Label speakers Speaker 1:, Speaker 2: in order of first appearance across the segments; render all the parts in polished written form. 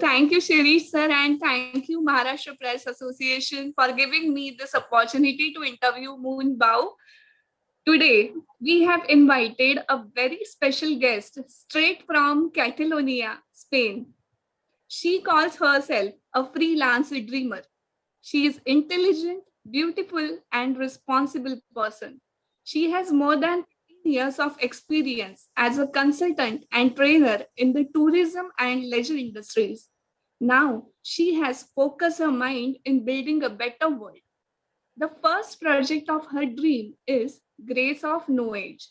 Speaker 1: Thank you, Shirish sir, and thank you, Maharashtra Press Association, for giving me this opportunity to interview Mun Bau. Today, we have invited a very special guest straight from Catalonia, Spain. She calls herself a freelance dreamer. She is intelligent, beautiful, and responsible person. She has more than 15 years of experience as a consultant and trainer in the tourism and leisure industries. Now, she has focused her mind in building a better world. The first project of her dream is Grace of No Age.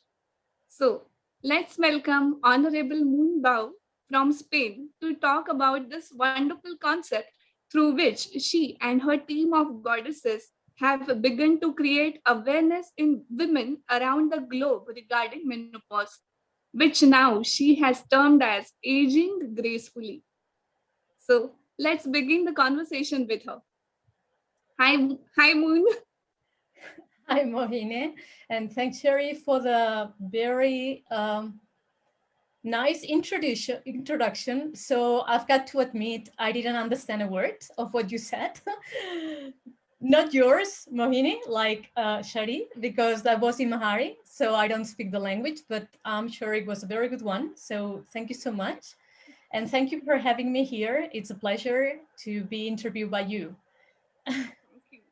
Speaker 1: So, let's welcome Honorable Mun Bau from Spain to talk about this wonderful concept through which she and her team of goddesses have begun to create awareness in women around the globe regarding menopause, which now she has termed as aging gracefully. So, let's begin the conversation with her. Hi, Moon.
Speaker 2: Hi, Mohinee, and thanks, Sherry, for the very nice introduction. So I've got to admit, I didn't understand a word of what you said. Not yours, Mohinee, like Shari, because that was in Mahari, so I don't speak the language, but I'm sure it was a very good one. So thank you so much. And thank you for having me here. It's a pleasure to be interviewed by you.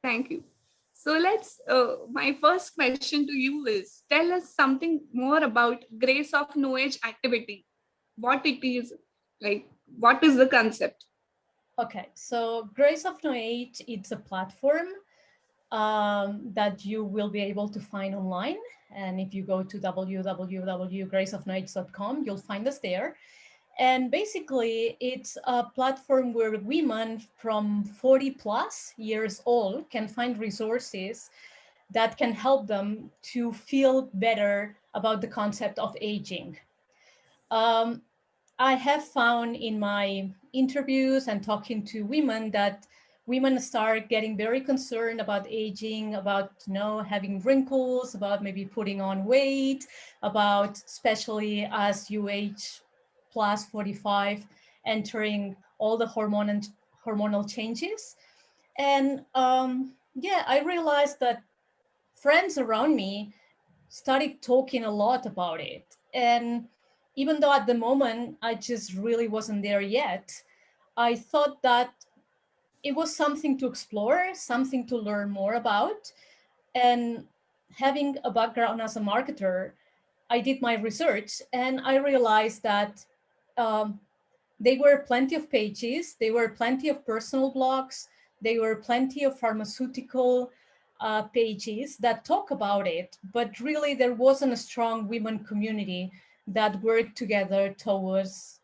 Speaker 1: Thank you. So my first question to you is, tell us something more about Grace of No Age activity, what it is, like, what is the concept?
Speaker 2: Okay, so Grace of No Age, it's a platform that you will be able to find online. And if you go to www.graceofnoage.com, you'll find us there. And basically, it's a platform where women from 40 plus years old can find resources that can help them to feel better about the concept of aging. I have found in my interviews and talking to women that women start getting very concerned about aging, about having wrinkles, about maybe putting on weight, about especially as you age plus 45, entering all the hormonal changes. And I realized that friends around me started talking a lot about it. And even though at the moment I just really wasn't there yet, I thought that it was something to explore, something to learn more about. And having a background as a marketer, I did my research and I realized that there were plenty of pages, there were plenty of personal blogs, there were plenty of pharmaceutical pages that talk about it, but really there wasn't a strong women community that worked together towards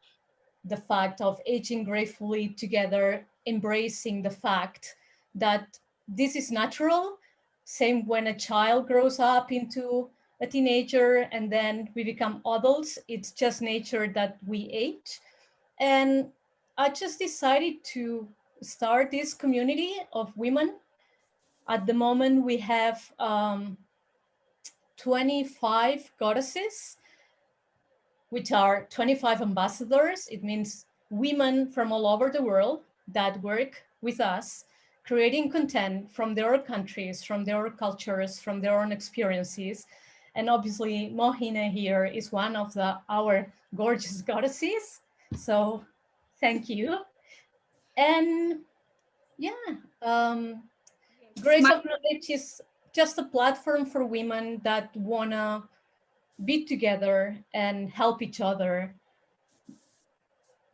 Speaker 2: the fact of aging gracefully together, embracing the fact that this is natural. Same when a child grows up into a teenager and then we become adults, it's just nature that we age. And I just decided to start this community of women. At the moment, we have 25 goddesses, which are 25 ambassadors. It means women from all over the world that work with us, creating content from their countries, from their cultures, from their own experiences. And obviously, Mohinee here is one of our gorgeous goddesses. So thank you. And Grace of Knowledge is just a platform for women that wanna be together and help each other.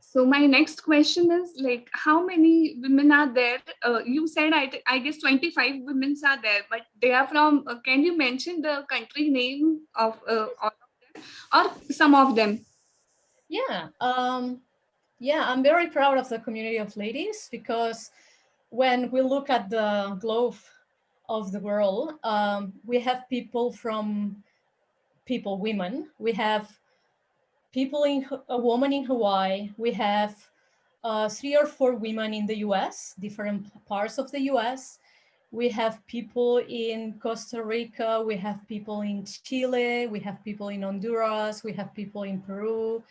Speaker 1: So my next question is, like, how many women are there? You said I guess 25 women are there, but they are from. Can you mention the country name of all of them or some of them?
Speaker 2: I'm very proud of the community of ladies because when we look at the globe of the world, we have women. We have a woman in Hawaii. We have 3 or 4 women in the US, different parts of the US. We have people in Costa Rica. We have people in Chile. We have people in Honduras. We have people in Peru.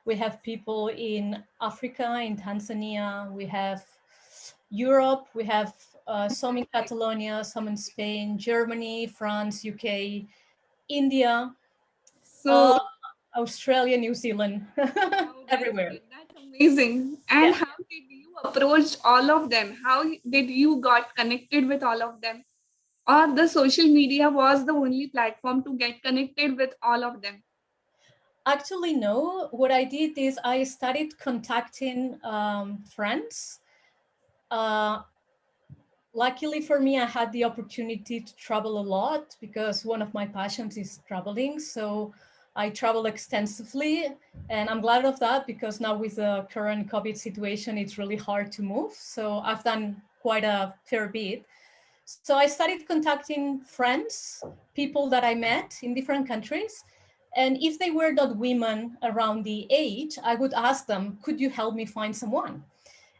Speaker 2: We have people in Africa, in Tanzania. We have Europe. We have some in Catalonia, some in Spain, Germany, France, UK, India,
Speaker 1: So,
Speaker 2: Australia, New Zealand,
Speaker 1: wow,
Speaker 2: everywhere.
Speaker 1: that's amazing. And
Speaker 2: Yeah.
Speaker 1: how did you approach all of them? How did you got connected with all of them? Or the social media was the only platform to get connected with all of them?
Speaker 2: Actually, no. What I did is I started contacting friends. Uh, Luckily for me, I had the opportunity to travel a lot because one of my passions is traveling. So I travel extensively, and I'm glad of that because now with the current COVID situation, it's really hard to move. So I've done quite a fair bit. So I started contacting friends, people that I met in different countries. And if they were not women around the age, I would ask them, could you help me find someone?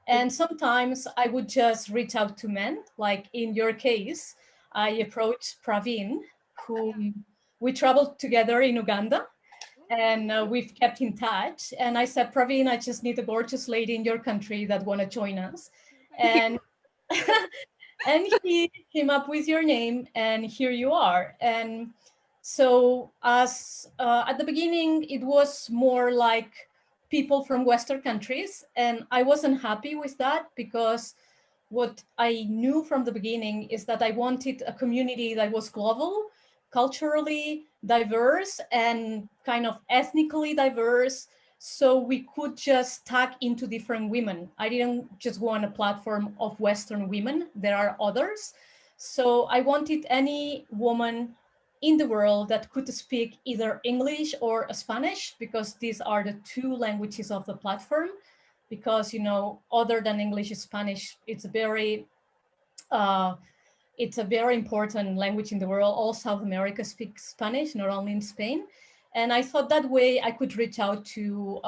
Speaker 2: And sometimes I would just reach out to men, like in your case, I approached Praveen, whom we traveled together in Uganda, and we've kept in touch. And I said, Praveen, I just need a gorgeous lady in your country that want to join us. And and he came up with your name, and here you are. And so as at the beginning, it was more like people from Western countries, and I wasn't happy with that because what I knew from the beginning is that I wanted a community that was global, culturally diverse, and kind of ethnically diverse, so we could just tag into different women. I didn't just want a platform of Western women, there are others. So I wanted any woman in the world that could speak either English or Spanish, because these are the two languages of the platform. Because, you know, other than English, Spanish, uh, it's a very important language in the world. All South America speaks Spanish, not only in Spain. And I thought that way I could reach out to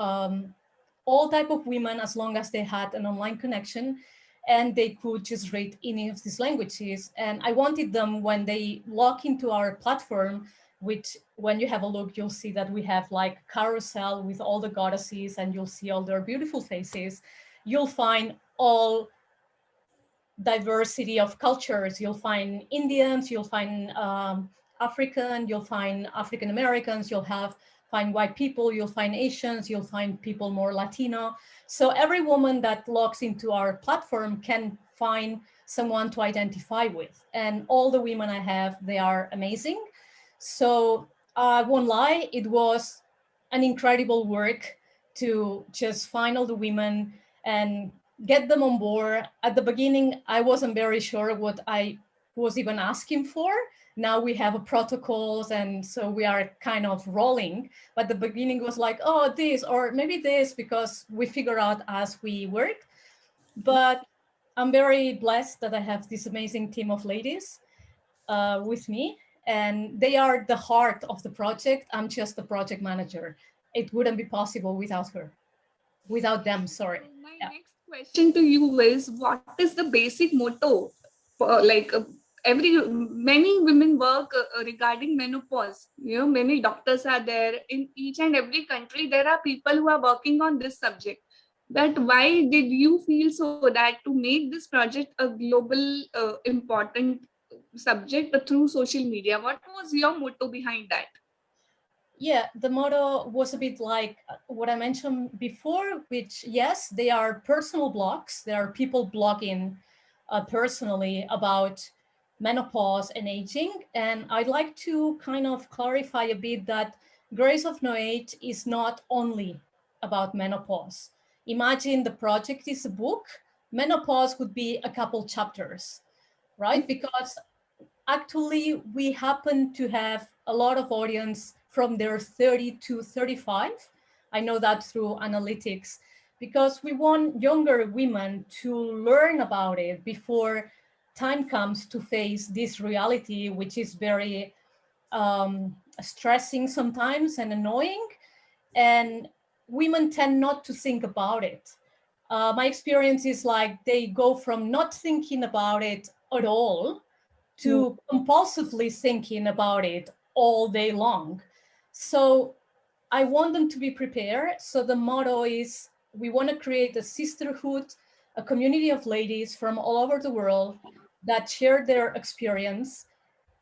Speaker 2: all type of women as long as they had an online connection and they could just read any of these languages. And I wanted them, when they log into our platform, which when you have a look, you'll see that we have like carousel with all the goddesses and you'll see all their beautiful faces. You'll find all diversity of cultures. You'll find Indians, you'll find African, you'll find African Americans, find white people, you'll find Asians, you'll find people more Latino. So every woman that logs into our platform can find someone to identify with. And all the women I have, they are amazing. So I won't lie, it was an incredible work to just find all the women and get them on board. At the beginning, I wasn't very sure what I was even asking for. Now we have a protocols, and so we are kind of rolling. But the beginning was like, oh, this, or maybe this, because we figure out as we work. But I'm very blessed that I have this amazing team of ladies with me, and they are the heart of the project. I'm just the project manager. It wouldn't be possible without them, sorry.
Speaker 1: So my
Speaker 2: Yeah.
Speaker 1: next question to you is, what is the basic motto for every many women work regarding menopause? You know, many doctors are there in each and every country. There are people who are working on this subject. But why did you feel so that to make this project a global important subject through social media? What was your motto behind that?
Speaker 2: Yeah, the motto was a bit like what I mentioned before, which, yes, they are personal blogs. There are people blogging personally about menopause and aging. And I'd like to kind of clarify a bit that Grace of No Age is not only about menopause. Imagine the project is a book, menopause would be a couple chapters, right? Because actually we happen to have a lot of audience from their 30 to 35. I know that through analytics, because we want younger women to learn about it before time comes to face this reality, which is very stressing sometimes and annoying. And women tend not to think about it. My experience is like they go from not thinking about it at all to compulsively thinking about it all day long. So I want them to be prepared. So the motto is, we want to create a sisterhood, a community of ladies from all over the world that share their experience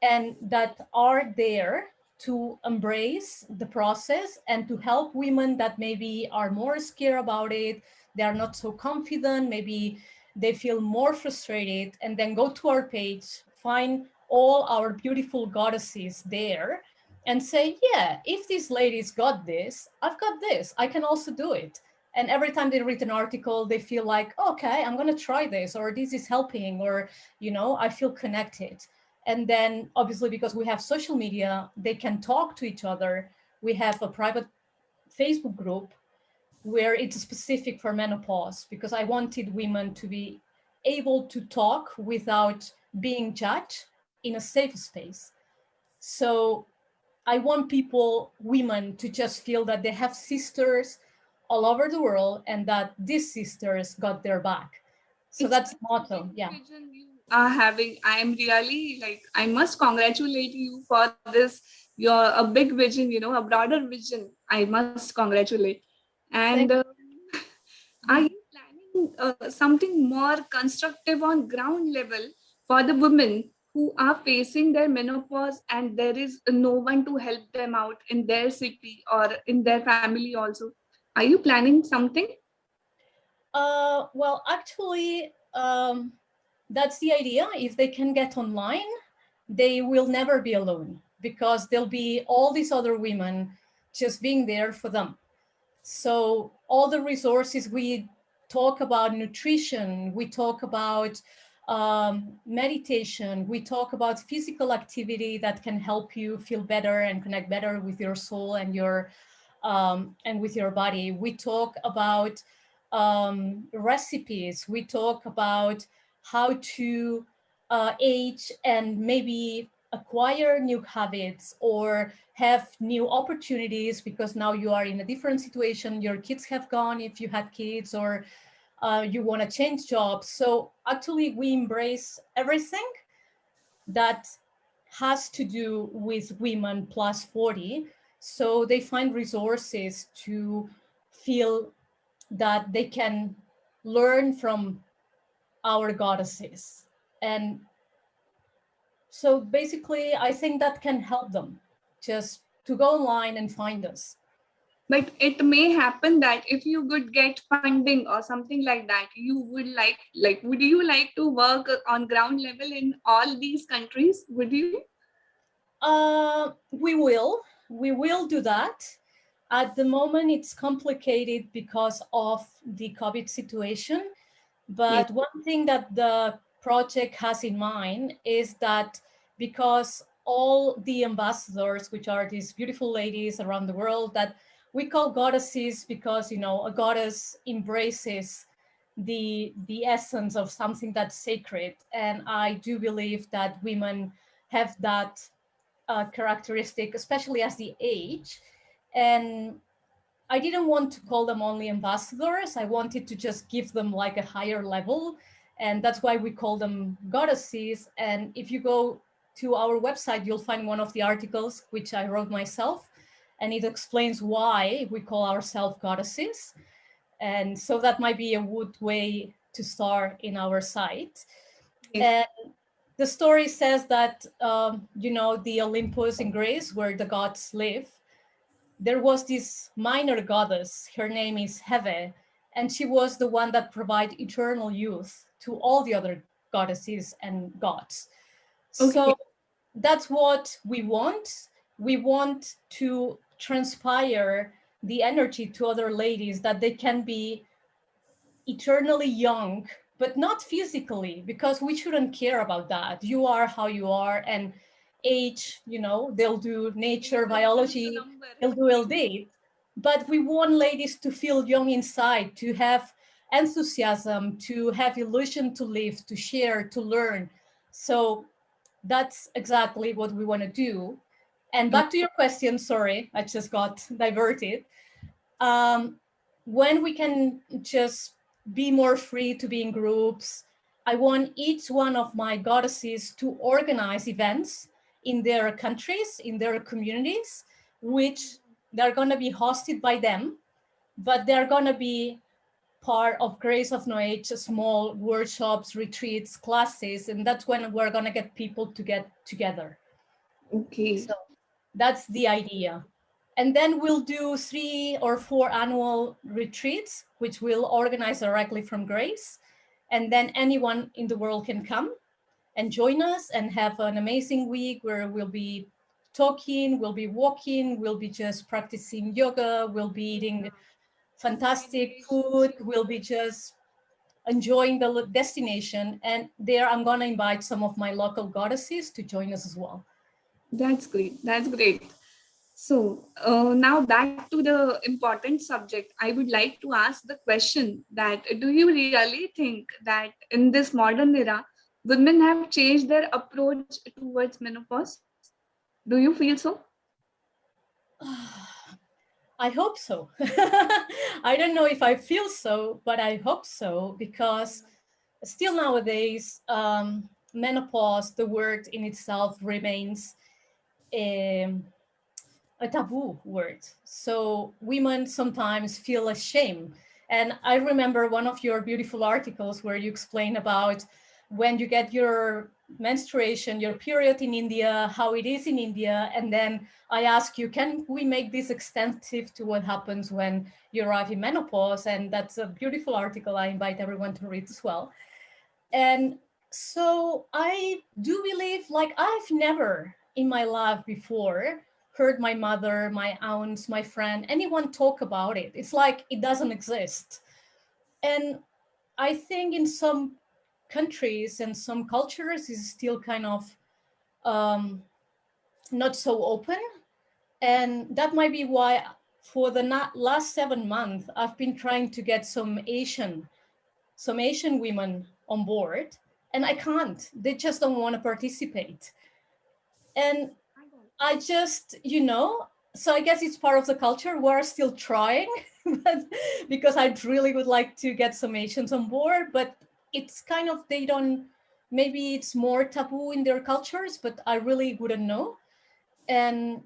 Speaker 2: and that are there to embrace the process and to help women that maybe are more scared about it, they are not so confident, maybe they feel more frustrated, and then go to our page, find all our beautiful goddesses there and say, yeah, if these ladies got this, I've got this, I can also do it. And every time they read an article, they feel like, okay, I'm going to try this, or this is helping, or, I feel connected. And then obviously, because we have social media, they can talk to each other. We have a private Facebook group where it's specific for menopause, because I wanted women to be able to talk without being judged in a safe space. So I want people, women, to just feel that they have sisters all over the world and that these sisters got their back. So
Speaker 1: It's
Speaker 2: that's
Speaker 1: such
Speaker 2: the
Speaker 1: a
Speaker 2: motto.
Speaker 1: big
Speaker 2: Yeah.
Speaker 1: vision you are having. I am really like, I must congratulate you for this. You're a big vision, a broader vision. I must congratulate. And
Speaker 2: Thank
Speaker 1: are
Speaker 2: you.
Speaker 1: you planning something more constructive on ground level for the women who are facing their menopause and there is no one to help them out in their city or in their family also? Are you planning something?
Speaker 2: Well, actually, that's the idea. If they can get online, they will never be alone, because there'll be all these other women just being there for them. So all the resources, we talk about nutrition, we talk about meditation, we talk about physical activity that can help you feel better and connect better with your soul and your and with your body. We talk about recipes. We talk about how to age and maybe acquire new habits or have new opportunities, because now you are in a different situation. Your kids have gone, if you had kids, or you want to change jobs. So actually, we embrace everything that has to do with women plus 40. So they find resources to feel that they can learn from our goddesses. And so basically, I think that can help them just to go online and find us.
Speaker 1: But it may happen that if you could get funding or something like that, you would would you like to work on ground level in all these countries? Would you?
Speaker 2: We will do that. At the moment, it's complicated because of the COVID situation.
Speaker 1: Yes.
Speaker 2: But one thing that the project has in mind is that, because all the ambassadors, which are these beautiful ladies around the world that we call goddesses, because a goddess embraces the essence of something that's sacred. And I do believe that women have that characteristic, especially as the age. And I didn't want to call them only ambassadors. I wanted to just give them like a higher level. And that's why we call them goddesses. And if you go to our website, you'll find one of the articles which I wrote myself. And it explains why we call ourselves goddesses. And so that might be a good way to start in our site.
Speaker 1: Yes.
Speaker 2: And the story says that, the Olympus in Greece, where the gods live, there was this minor goddess. Her name is Hebe, and she was the one that provided eternal youth to all the other goddesses and gods.
Speaker 1: Okay.
Speaker 2: So that's what we want. We want to transpire the energy to other ladies, that they can be eternally young, but not physically, because we shouldn't care about that. You are how you are, and age, they'll do nature,
Speaker 1: Age is just a
Speaker 2: biology,
Speaker 1: number.
Speaker 2: they'll do LD. But we want ladies to feel young inside, to have enthusiasm, to have illusion to live, to share, to learn. So that's exactly what we want to do. And back to your question, sorry, I just got diverted. um, when we can just be more free to be in groups, I want each one of my goddesses to organize events in their countries, in their communities, which they're going to be hosted by them, but they're going to be part of Grace of No Age, small workshops, retreats, classes, and that's when we're going to get people to get together.
Speaker 1: Okay.
Speaker 2: So that's the idea. And then we'll do 3 or 4 annual retreats, which we'll organize directly from Grace. And then anyone in the world can come and join us and have an amazing week where we'll be talking, we'll be walking, we'll be just practicing yoga, we'll be eating fantastic food, we'll be just enjoying the destination. And there I'm going to invite some of my local goddesses to join us as well.
Speaker 1: That's great. That's great. So now back to the important subject. I would like to ask the question that do you really think that in this modern era, women have changed their approach towards menopause? Do you feel so?
Speaker 2: I hope so. I don't know if I feel so, but I hope so, because still nowadays, menopause, the word in itself remains a taboo word. So women sometimes feel ashamed. And I remember one of your beautiful articles where you explain about when you get your menstruation, your period in India, how it is in India. And then I ask you, can we make this extensive to what happens when you arrive in menopause? And that's a beautiful article. I invite everyone to read as well. And so I do believe, like, I've never in my life before heard my mother, my aunts, my friend, anyone talk about it. It's like it doesn't exist. And I think in some countries and some cultures is still kind of not so open. And that might be why for the last 7 months, I've been trying to get some Asian women on board, and I can't. They just don't want to participate. And I just, so I guess it's part of the culture. We're still trying, but because I really would like to get some Asians on board, but it's kind of, maybe it's more taboo in their cultures, but I really wouldn't know. And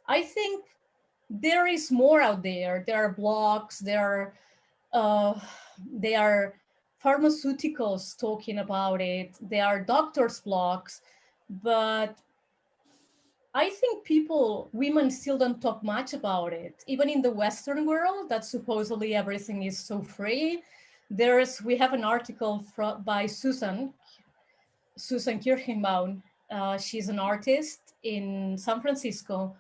Speaker 2: I think there is more out there. There are blogs, there are pharmaceuticals talking about it. There are doctors' blogs, but I think women still don't talk much about it. Even in the Western world, that supposedly everything is so free. We have an article by Susan Kirchenbaum. She's an artist in San Francisco.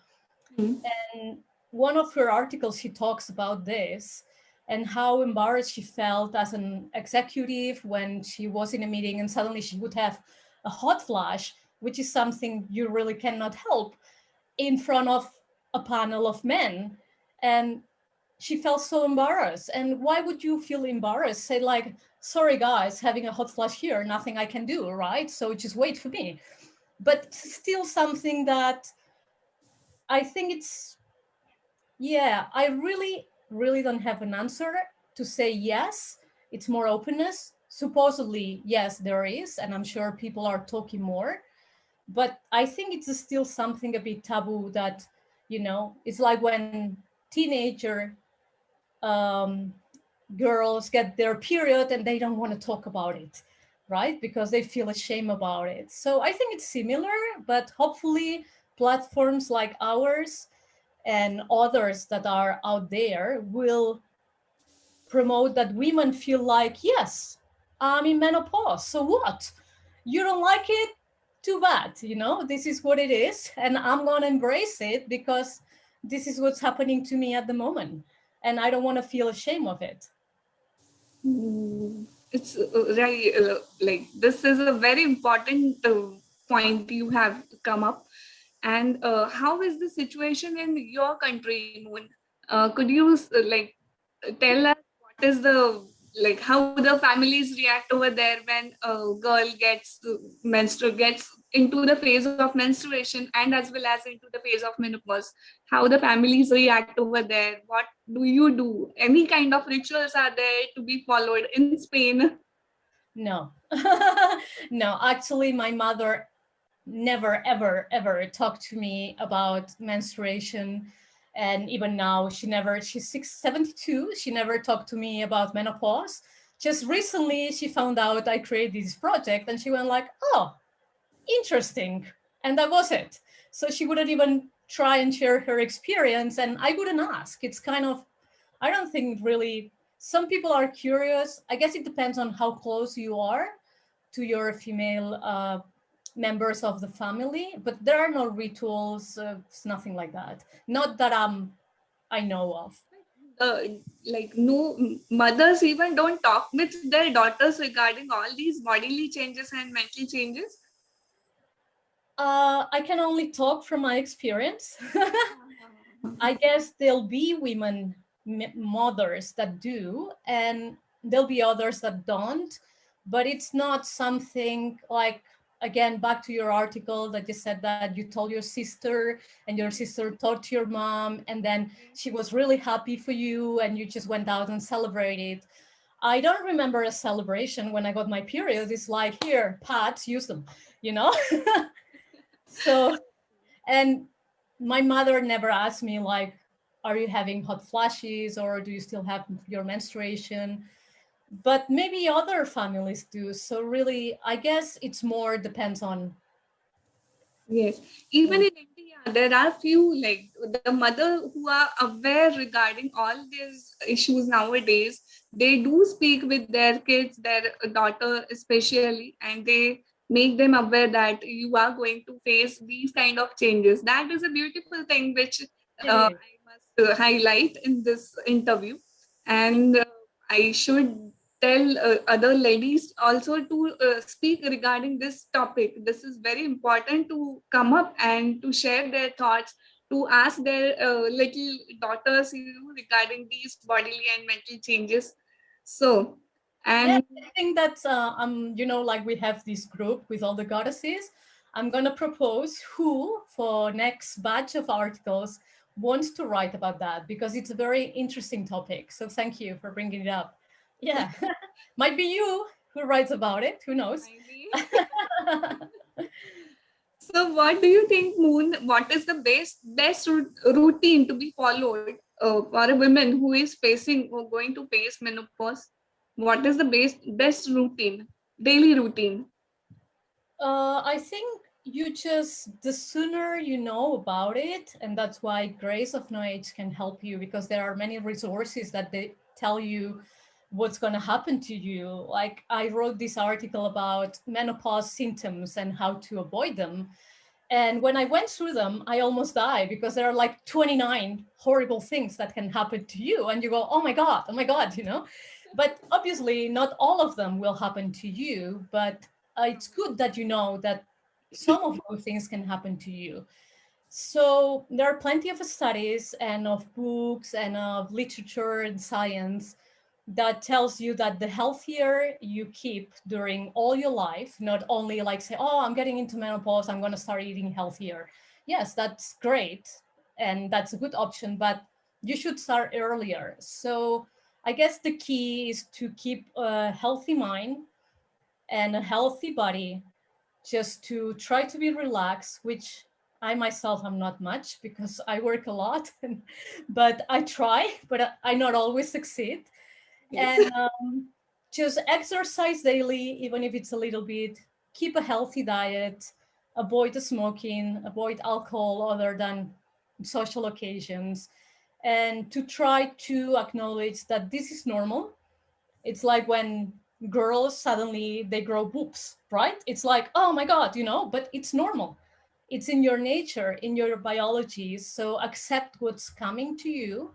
Speaker 1: Mm-hmm.
Speaker 2: And one of her articles, she talks about this and how embarrassed she felt as an executive when she was in a meeting and suddenly she would have a hot flash, which is something you really cannot help, in front of a panel of men. And she felt so embarrassed. And why would you feel embarrassed? Say like, sorry guys, having a hot flash here, nothing I can do, right? So just wait for me. But still something that I think I really, really don't have an answer to say yes. It's more openness. Supposedly, yes, there is. And I'm sure people are talking more. But I think it's still something a bit taboo that, it's like when teenager girls get their period and they don't want to talk about it, right? Because they feel ashamed about it. So I think it's similar, but hopefully platforms like ours and others that are out there will promote that women feel like, yes, I'm in menopause. So what? You don't like it? Too bad. This is what it is. And I'm going to embrace it because this is what's happening to me at the moment. And I don't want to feel ashamed of it.
Speaker 1: It's right. Like this is a very important point you have come up. And how is the situation in your country, Moon? Could you tell us what is how the families react over there when a girl gets into the phase of menstruation and as well as into the phase of menopause? How the families react over there? What do you do? Any kind of rituals are there to be followed in Spain?
Speaker 2: No, no, actually my mother never, ever, ever talked to me about menstruation. And even now, she's 72, she never talked to me about menopause. Just recently, she found out I created this project and she went like, oh, interesting. And that was it. So she wouldn't even try and share her experience and I wouldn't ask. It's kind of, I don't think really, some people are curious. I guess it depends on how close you are to your female members of the family, but there are no rituals, it's nothing like that. Not that I know of.
Speaker 1: uh, like no mothers even don't talk with their daughters regarding all these bodily changes and mental changes.
Speaker 2: I can only talk from my experience. I guess there'll be women mothers that do, and there'll be others that don't. But it's not something like, again, back to your article that you said that you told your sister and your sister told to your mom, and then she was really happy for you, and you just went out and celebrated. I don't remember a celebration when I got my period. It's like, here, pads, use them, you know? So, and my mother never asked me like, are you having hot flashes or do you still have your menstruation? But maybe other families do. So really, I guess it's more depends on.
Speaker 1: Yes, even in India, there are few like the mother who are aware regarding all these issues nowadays. They do speak with their kids, their daughter especially, and they make them aware that you are going to face these kind of changes. That is a beautiful thing which
Speaker 2: It is.
Speaker 1: I must highlight in this interview, and I should tell other ladies also to speak regarding this topic. This is very important to come up and to share their thoughts, to ask their little daughters, regarding these bodily and mental changes. So,
Speaker 2: Yeah,
Speaker 1: and
Speaker 2: I think that's like we have this group with all the goddesses. I'm gonna propose who for next batch of articles wants to write about that because it's a very interesting topic. So thank you for bringing it up. Yeah, might be you who writes about it. Who knows?
Speaker 1: maybe. So, what do you think, Moon? What is the best routine to be followed for a woman who is facing or going to face menopause? What is the best routine, daily routine?
Speaker 2: I think you just the sooner you know about it, and that's why Grace of No Age can help you because there are many resources that they tell you what's going to happen to you. Like I wrote this article about menopause symptoms and how to avoid them. And when I went through them, I almost died because there are like 29 horrible things that can happen to you. And you go, oh my God, you know? But obviously, not all of them will happen to you. But it's good that you know that some of those things can happen to you. So there are plenty of studies and of books and of literature and science that tells you that the healthier you keep during all your life, not only like say, oh, I'm getting into menopause, I'm going to start eating healthier. Yes, that's great. And that's a good option, but you should start earlier. So I guess the key is to keep a healthy mind and a healthy body, just to try to be relaxed, which I myself am not much because I work a lot, but I try, but I not always succeed.
Speaker 1: Yes.
Speaker 2: And just exercise daily, even if it's a little bit, keep a healthy diet, avoid the smoking, avoid alcohol other than social occasions, and to try to acknowledge that this is normal. It's like when girls suddenly they grow boobs, right? It's like, oh my God, but it's normal. It's in your nature, in your biology. So accept what's coming to you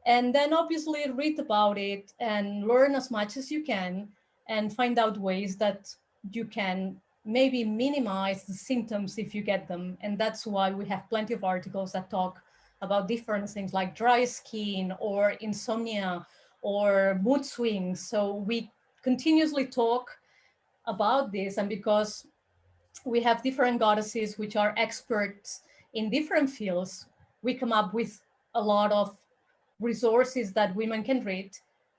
Speaker 2: and then obviously read about it and learn as much as you can and find out ways that you can maybe minimize the symptoms if you get them. And that's why we have plenty of articles that talk about different things like dry skin or insomnia or mood swings. So we continuously talk about this, and because we have different goddesses which are experts in different fields, we come up with a lot of resources that women can read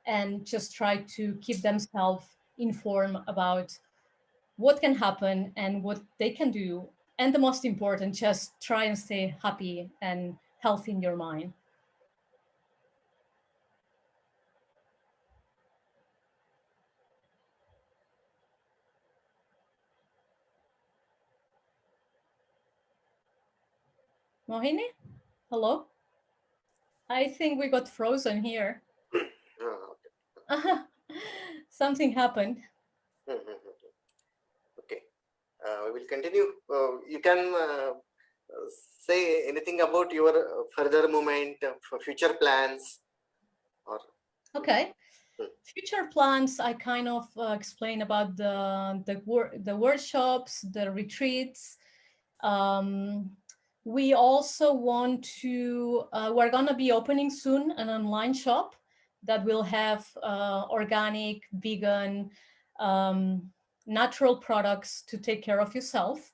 Speaker 2: and just try to keep themselves informed about what can happen and what they can do. And the most important, just try and stay happy and health in your mind. Mohinee, hello? I think we got frozen here. Something happened.
Speaker 3: Okay, we will continue. You can say anything about your further movement, future plans, or
Speaker 2: okay. Future plans. I kind of explain about the workshops, the retreats. We also want to. We're gonna be opening soon an online shop that will have organic, vegan, natural products to take care of yourself,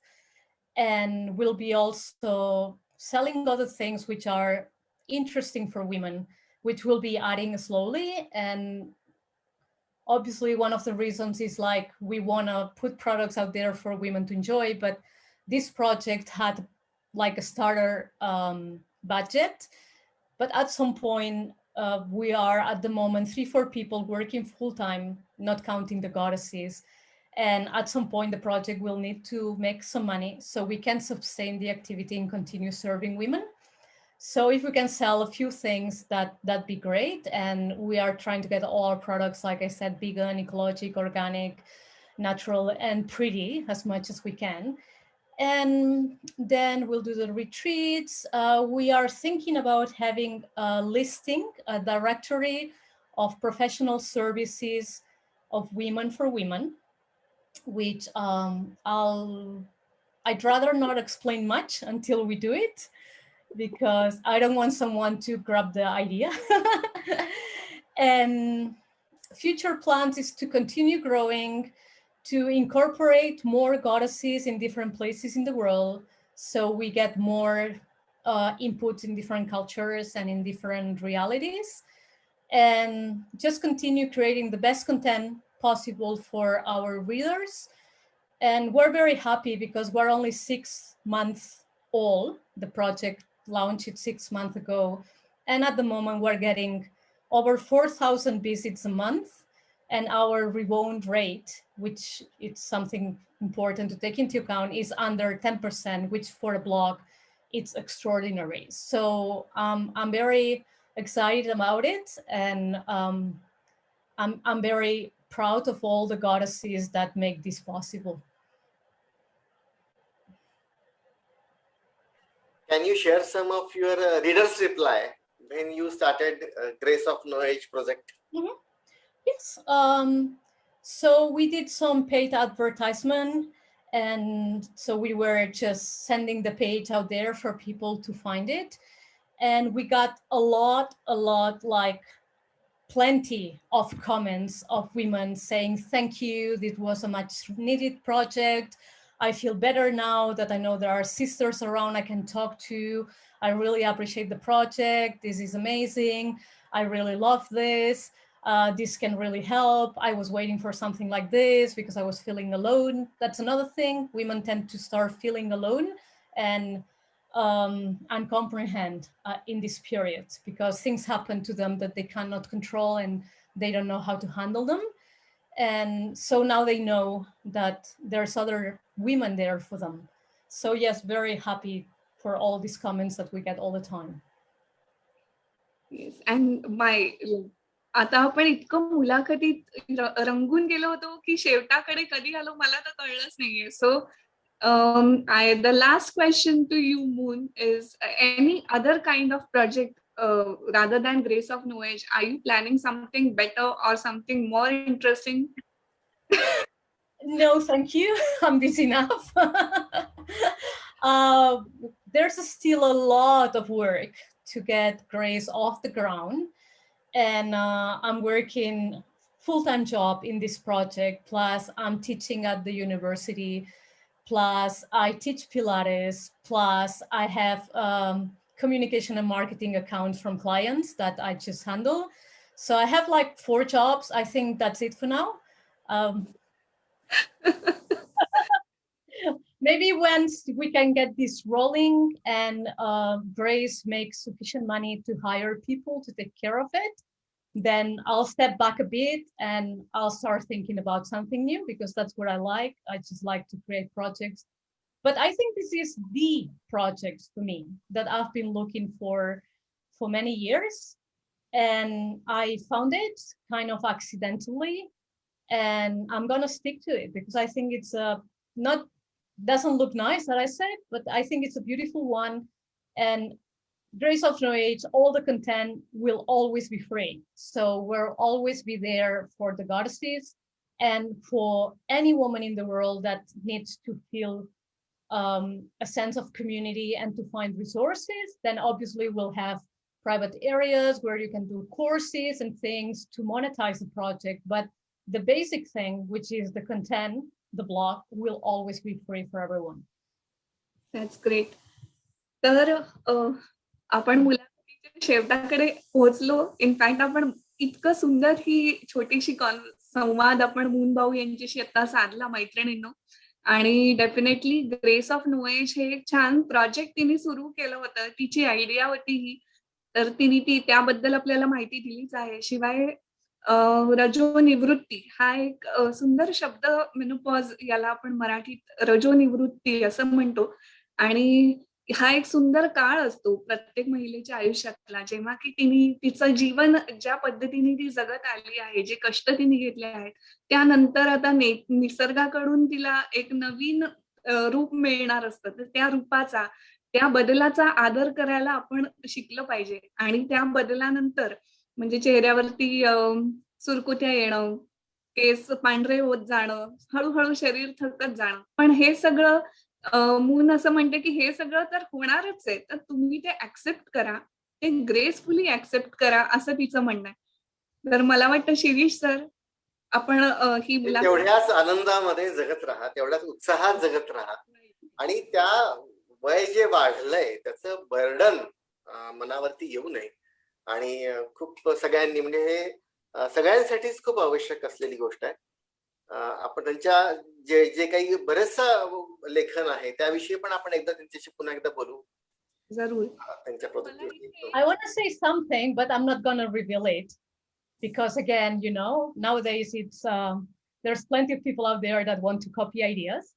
Speaker 2: and we'll be also selling other things which are interesting for women, which we'll be adding slowly. And obviously one of the reasons is like we want to put products out there for women to enjoy, but this project had like a starter budget, but at some point we are at the moment 3-4 people working full-time, not counting the goddesses, and at some point the project will need to make some money so we can sustain the activity and continue serving women. So if we can sell a few things, that'd be great. And we are trying to get all our products, like I said, vegan, ecologic, organic, natural, and pretty as much as we can. And then we'll do the retreats. We are thinking about having a listing, a directory of professional services of women for women, which I'd rather not explain much until we do it, because I don't want someone to grab the idea. And future plans is to continue growing, to incorporate more goddesses in different places in the world, so we get more input in different cultures and in different realities, and just continue creating the best content possible for our readers. And we're very happy because we're only 6 months old. The project launched 6 months ago. And at the moment, we're getting over 4,000 visits a month. And our rebound rate, which is something important to take into account, is under 10%, which for a blog, it's extraordinary. So I'm very excited about it. And I'm very proud of all the goddesses that make this possible.
Speaker 3: can you share some of your readers' reply when you started Grace of No Age project?
Speaker 2: Mm-hmm. Yes. So we did some paid advertisement, and so we were just sending the page out there for people to find it. And we got a lot, like plenty of comments of women saying, thank you, this was a much needed project. I feel better now that I know there are sisters around I can talk to. I really appreciate the project. This is amazing. I really love this. This can really help. I was waiting for something like this because I was feeling alone. That's another thing. Women tend to start feeling alone and comprehend in this period, because things happen to them that they cannot control and they don't know how to handle them. And so now they know that there's other women there for them. So yes, very happy for all these comments that we get all the time.
Speaker 1: Yes, and आता आपण इतकं मुलाखतीत Rangoon गेलो होतो की शेवटाकडे कधी आलो मला तर कळलंच नाहीये. So the last question to you, Moon, is any other kind of project rather than Grace of No Age? Are you planning something better or something more interesting?
Speaker 2: No, thank you. I'm busy enough. There's still a lot of work to get Grace off the ground. And I'm working full-time job in this project. Plus I'm teaching at the university. Plus I teach Pilates. Plus I have communication and marketing accounts from clients that I just handle. So I have like 4 jobs. I think that's it for now. maybe once we can get this rolling and Grace makes sufficient money to hire people to take care of it, then I'll step back a bit and I'll start thinking about something new, because that's what I like. I just like to create projects. But I think this is the project for me that I've been looking for many years. And I found it kind of accidentally. And I'm going to stick to it because I think it's not doesn't look nice that I said, but I think it's a beautiful one. And Gʀᴄ, all the content will always be free. So we'll always be there for the goddesses and for any woman in the world that needs to feel a sense of community and to find resources. Then obviously we'll have private areas where you can do courses and things to monetize the project. But the basic thing, which is the content, the blog, will always be free for everyone.
Speaker 1: That's great. तर आपण मुलाखतीच्या शेवटाकडे पोहोचलो. In fact आपण इतकं सुंदर ही छोटीशी संवाद आपण मुन भाऊ यांच्याशी आता साधला मैत्रिणींनो. आणि डेफिनेटली ग्रेस ऑफ नोएज हे एक छान प्रोजेक्ट तिने सुरू केलं होतं. तिची आयडिया होती ही, तर तिने त्याबद्दल आपल्याला माहिती दिलीच आहे. शिवाय रजोनिवृत्ती हा एक सुंदर शब्द, मेनोपॉज याला आपण मराठीत रजोनिवृत्ती असं म्हणतो. आणि हा एक सुंदर काळ असतो प्रत्येक महिलेच्या आयुष्यातला, जेव्हा की तिने तिचं जीवन ज्या पद्धतीने ती जगत आली आहे, जे कष्ट तिने घेतले आहेत, त्यानंतर आता निसर्गाकडून तिला एक नवीन रूप मिळणार असतं. तर त्या रूपाचा, त्या बदलाचा आदर करायला आपण शिकलं पाहिजे. आणि त्या बदलानंतर म्हणजे चेहऱ्यावरती सुरकुत्या येणं, केस पांढरे होत जाणं, हळूहळू शरीर थकत जाणं, पण हे सगळं मून असं म्हणते की हे सगळं तर होणारच आहे, तर तुम्ही ते ऍक्सेप्ट करा, ते ग्रेसफुली ऍक्सेप्ट करा, असं तिचं म्हणणं आहे. तर मला वाटतं शिरीष सर, आपण ही
Speaker 3: तेवढ्याच आनंदामध्ये जगत राहा, तेवढ्याच उत्साहात जगत राहा. आणि त्या वय जे वाढलंय त्याचं बर्डन मनावरती येऊ नये. आणि खूप सगळ्यांनी, म्हणजे हे सगळ्यांसाठीच खूप आवश्यक असलेली गोष्ट आहे. आपण त्यांच्या जे काही बरेचसं लेखन आहे त्याविषयी पण आपण एकदा त्यांच्याशी पुन्हा एकदा बोलू.
Speaker 1: जरूर.
Speaker 3: त्यांच्या प्रोजेक्टवरती.
Speaker 2: I want to say something, but I'm not going to reveal it because again, you know, nowadays it's there's plenty of people out there that want to copy ideas.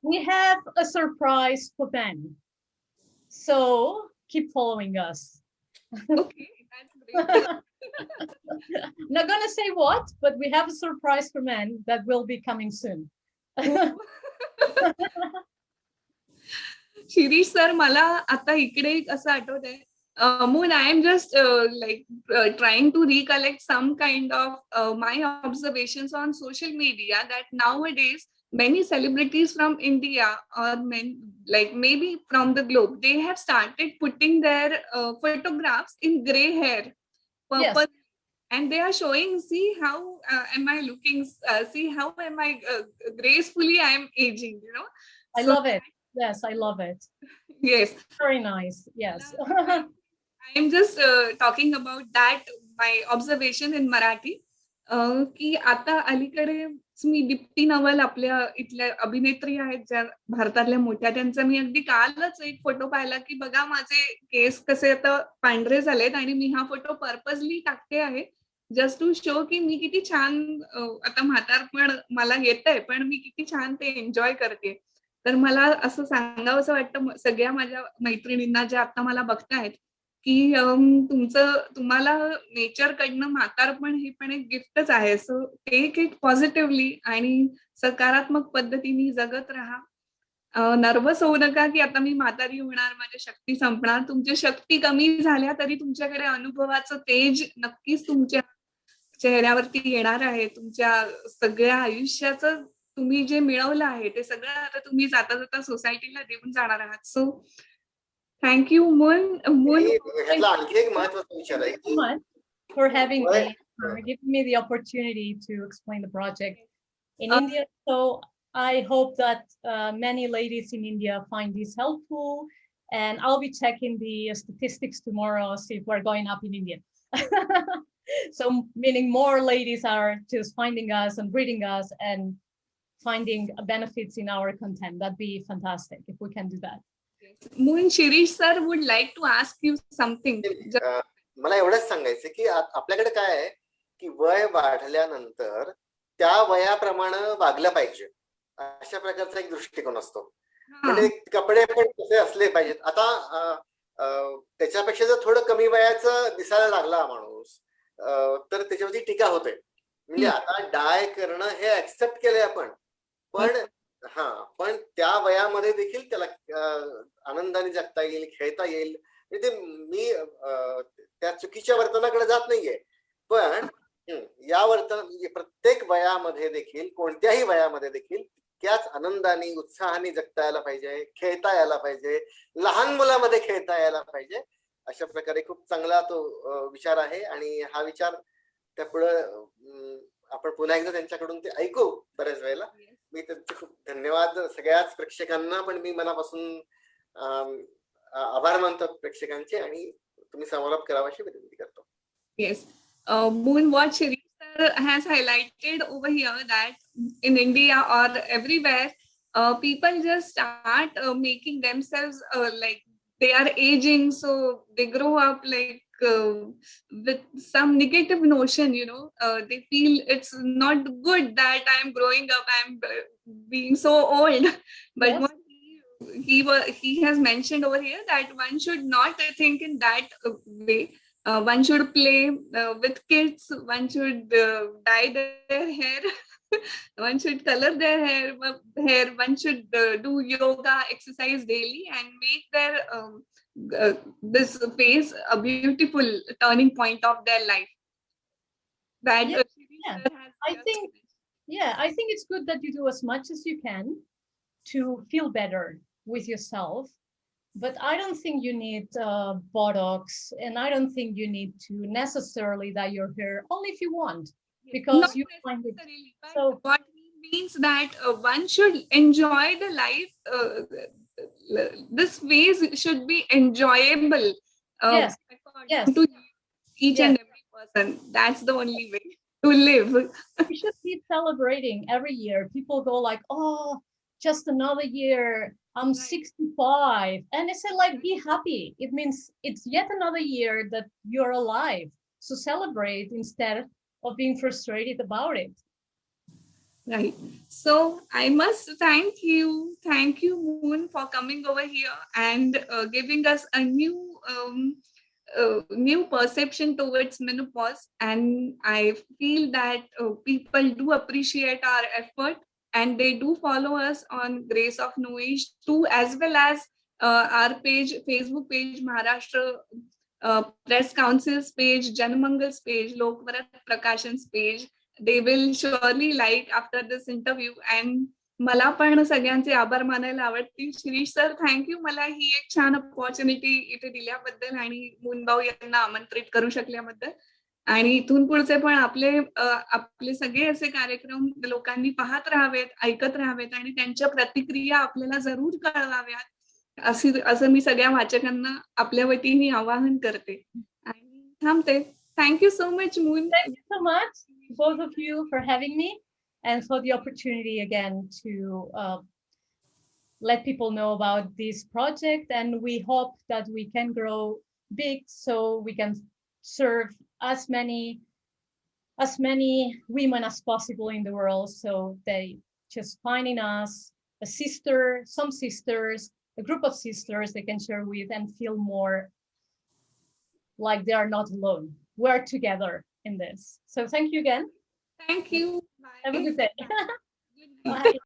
Speaker 2: We have a surprise for Ben, so keep following us.
Speaker 1: Okay, that's great.
Speaker 2: Not gonna say what, but we have a surprise for men that will be coming soon.
Speaker 1: Shirish sir, मला आता इकडे असं आठवत आहे, Moon, I am just trying to recollect some kind of my observations on social media that nowadays many celebrities from India or maybe from the globe, they have started putting their photographs in gray hair, purple. Yes. And they are showing, see how am I looking, see how am I gracefully I am aging, you know.
Speaker 2: I love it. Yes, I love it.
Speaker 1: Yes.
Speaker 2: Very nice. Yes.
Speaker 1: I am just talking about that, my observation in Marathi. की आता अलीकडे मी दीप्ती नवल, आपल्या इथल्या अभिनेत्री आहेत ज्या भारतातल्या मोठ्या, त्यांचा मी अगदी कालच एक फोटो पाहिला की बघा माझे केस कसे आता पांढरे झालेत आणि मी हा फोटो पर्पजली टाकते आहे जस्ट टू शो की मी किती छान, आता म्हातारपण मला येतंय पण मी किती छान ते एन्जॉय करते. तर मला असं सांगावं असं वाटतं सगळ्या माझ्या मैत्रिणींना ज्या आता मला बघतायत की तुम्हाला नेचरकडनं म्हातारपण हे पण एक गिफ्टच आहे. सो टेक इट पॉझिटिव्हली आणि सकारात्मक पद्धतीने जगत राहा. नर्वस होऊ नका की आता मी म्हातारी होणार, माझ्या शक्ती संपणार. तुमच्या शक्ती कमी झाल्या तरी तुमच्याकडे अनुभवाचं तेज नक्कीच तुमच्या चेहऱ्यावरती येणार आहे. तुमच्या सगळ्या आयुष्याचं तुम्ही जे मिळवलं आहे ते सगळं आता तुम्ही जाता जाता सोसायटीला देऊन जाणार आहात. So thank you Mun.
Speaker 3: आणखी एक महत्त्वाचा विचार आहे
Speaker 2: for having me, for giving me the opportunity to explain the project in India. So I hope that many ladies in India find this helpful, and I'll be checking the statistics tomorrow, see if we're going up in India. So meaning more ladies are just finding us and reading us and finding benefits in our content. That'd be fantastic if we can do that.
Speaker 1: Moon, Shirish sir would like to ask you something.
Speaker 3: मला एवढंच सांगायचं की आपल्याकडे काय आहे की वय वाढल्यानंतर त्या वयाप्रमाणे वागलं पाहिजे अशा प्रकारचा एक दृष्टिकोन असतो. म्हणजे कपडे पण कसे असले पाहिजेत. आता त्याच्यापेक्षा जर थोडं कमी वयाचं दिसायला लागला माणूस तर त्याच्यावरती टीका होते. म्हणजे आता डाय करणं हे ऍक्सेप्ट केलंय आपण, पण त्या वयामध्ये देखील त्याला आनंदाने जगता येईल, खेळता येईल. म्हणजे मी त्या चुकीच्या वर्तनाकडे जात नाहीये, पण या प्रत्येक वयामध्ये देखील, कोणत्याही वयामध्ये देखील त्याच आनंदाने उत्साहाने जगता यायला पाहिजे, खेळता यायला पाहिजे, लहान मुलामध्ये खेळता यायला पाहिजे. अशा प्रकारे खूप चांगला तो विचार आहे आणि हा विचार त्या पुढं आपण पुन्हा एकदा त्यांच्याकडून ते ऐकू. बऱ्याच वेळेला मी त्यांचे खूप धन्यवाद सगळ्याच प्रेक्षकांना, पण मी मनापासून आभार मानतो प्रेक्षकांचे आणि तुम्ही समारोप करावा अशी विनंती करतो.
Speaker 1: Yes. Moon, what Shirish sir has highlighted over here that in India or everywhere, people just start making themselves like they are aging, so they grow up like with some negative notion, you know. They feel it's not good that I'm growing up, I'm being so old. But
Speaker 2: Yes.
Speaker 1: What he has mentioned over here that one should not think in that way. One should play with kids, one should dye their hair, one should color their hair, one should do yoga, exercise daily and make their this phase a beautiful turning point of their life. That
Speaker 2: I think it's good that you do as much as you can to feel better with yourself. But I don't think you need Botox, and I don't think you need to necessarily dye your hair, only if you want, because
Speaker 1: not
Speaker 2: you find it.
Speaker 1: So what he means that one should enjoy the life. This phase should be enjoyable.
Speaker 2: Yes.
Speaker 1: To each and every person. That's the only way to live.
Speaker 2: We should keep celebrating every year. People go like, oh, just another year. I'm 65. And I said, like, be happy. It means it's yet another year that you're alive. So celebrate instead of being frustrated about it.
Speaker 1: Right. So I must thank you, Moon, for coming over here and giving us a new perception towards menopause. And I feel that people do appreciate our effort. And they do follow us on Grace of No Age too, as well as our page, Facebook page, Maharashtra Press Council's page, Janmangal's page, Lokvarat Prakashan's page. They will surely like after this interview. And मला पण सगळ्यांचे आभार मानायला आवडतील. Shirish sir, thank you मला ही एक छान opportunity इथे दिल्याबद्दल आणि मुनबाऊ यांना आमंत्रित करू शकल्याबद्दल. आणि इथून पुढचे पण आपले सगळे असे कार्यक्रम लोकांनी पाहत राहावेत, ऐकत राहावेत आणि त्यांच्या प्रतिक्रिया आपल्याला जरूर कळवाव्यात असं मी सगळ्या वाचकांना आपल्या वतीने आवाहन करते आणि थांबते. Thank you so much moon.
Speaker 2: Thank you so much, both of you, for having me and for the opportunity again to let people know about this project. And we hope that we can grow big so we can serve as many women as possible in the world, so they just find in us some sisters, a group of sisters they can share with and feel more like they are not alone. We're together in this. So thank you again.
Speaker 1: Thank you. Bye.
Speaker 2: Have a good day.